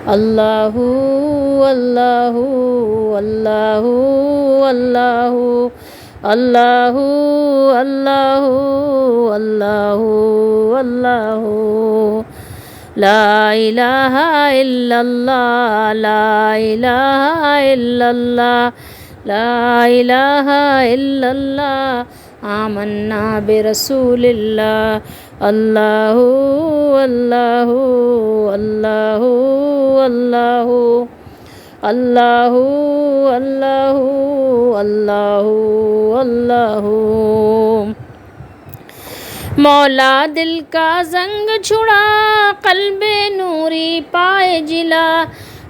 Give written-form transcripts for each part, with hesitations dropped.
اللہ اللہ اللہ اللہ اللہ اللہ اللہ اللہ لا الہ الا اللہ لا الہ الا اللہ لا الہ الا اللہ آمنا برسول اللہ اللہ اللہ اللہ اللہ اللہ اللہ اللہ اللہ مولا دل کا زنگ چھڑا قلب نوری پائے جلا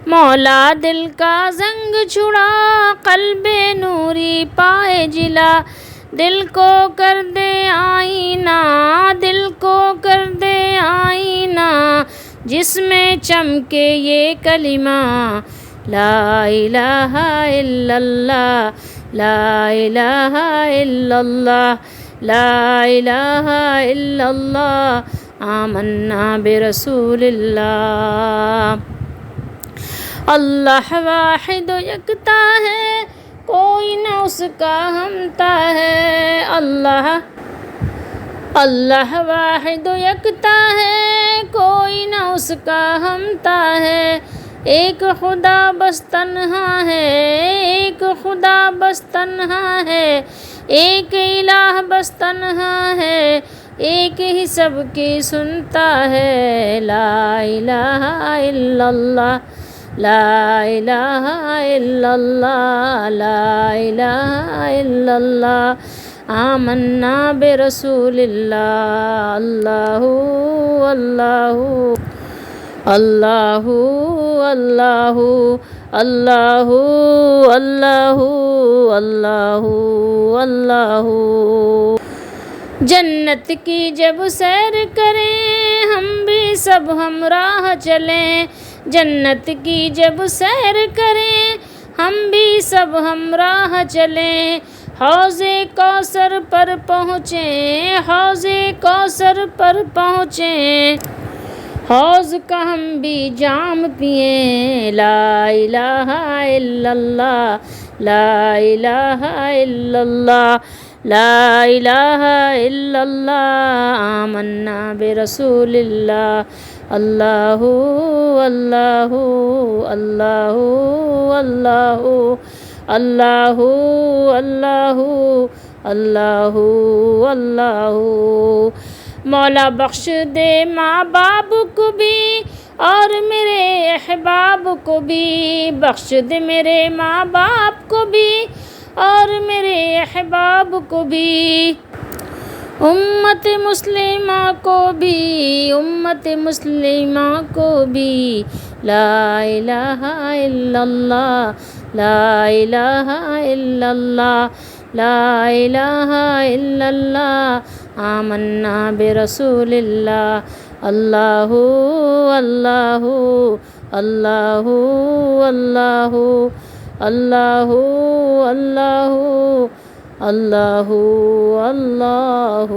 مولا دل کا زنگ چھڑا قلب نوری پائے جلا دل کو کر دے آئینہ دل کو کر دے آئینہ جس میں چمکے یہ کلمہ لا الہ الا اللہ لا الہ الا اللہ لا الہ الا اللہ آمنا برسول اللہ اللہ واحد و یکتا ہے کوئی نہ اس کا ہمتا ہے اللہ اللہ واحد و یکتا ہے کوئی نہ اس کا ہمتا ہے ایک خدا بس تنہا ہے ایک خدا بس تنہا ہے ایک الہ بس تنہا ہے ایک ہی سب کی سنتا ہے لا الہ الا اللہ لا الہ الا اللہ لا الہ الا اللہ آمنا برسول اللہ اللہ اللہ اللہ اللہ اللہ اللہ اللہ اللہ جنت کی جب سیر کریں ہم بھی سب ہمراہ چلیں جنت کی جب سیر کریں ہم بھی سب ہمراہ چلیں حوض کوثر پر پہنچیں حوض کوثر پر پہنچیں حوض کا ہم بھی جام پئیں لا الہ الا اللہ لا الہ الا اللہ لا الہ الا اللہ آمنا برسول اللہ اللہ اللہ اللہ اللہ اللہ اللہ اللہ اللہ مولا بخش دے ماں باپ کو بھی اور میرے احباب کو بھی بخش دے میرے ماں باپ کو بھی اور میرے احباب کو بھی امت مسلمہ کو بھی امت مسلمہ کو بھی لا الہ الا اللہ لا الہ الا اللہ لا الہ الا اللہ آمنا برسول اللہ اللہ اللہ اللہ اللہ اللہ اللہ اللہ اللہ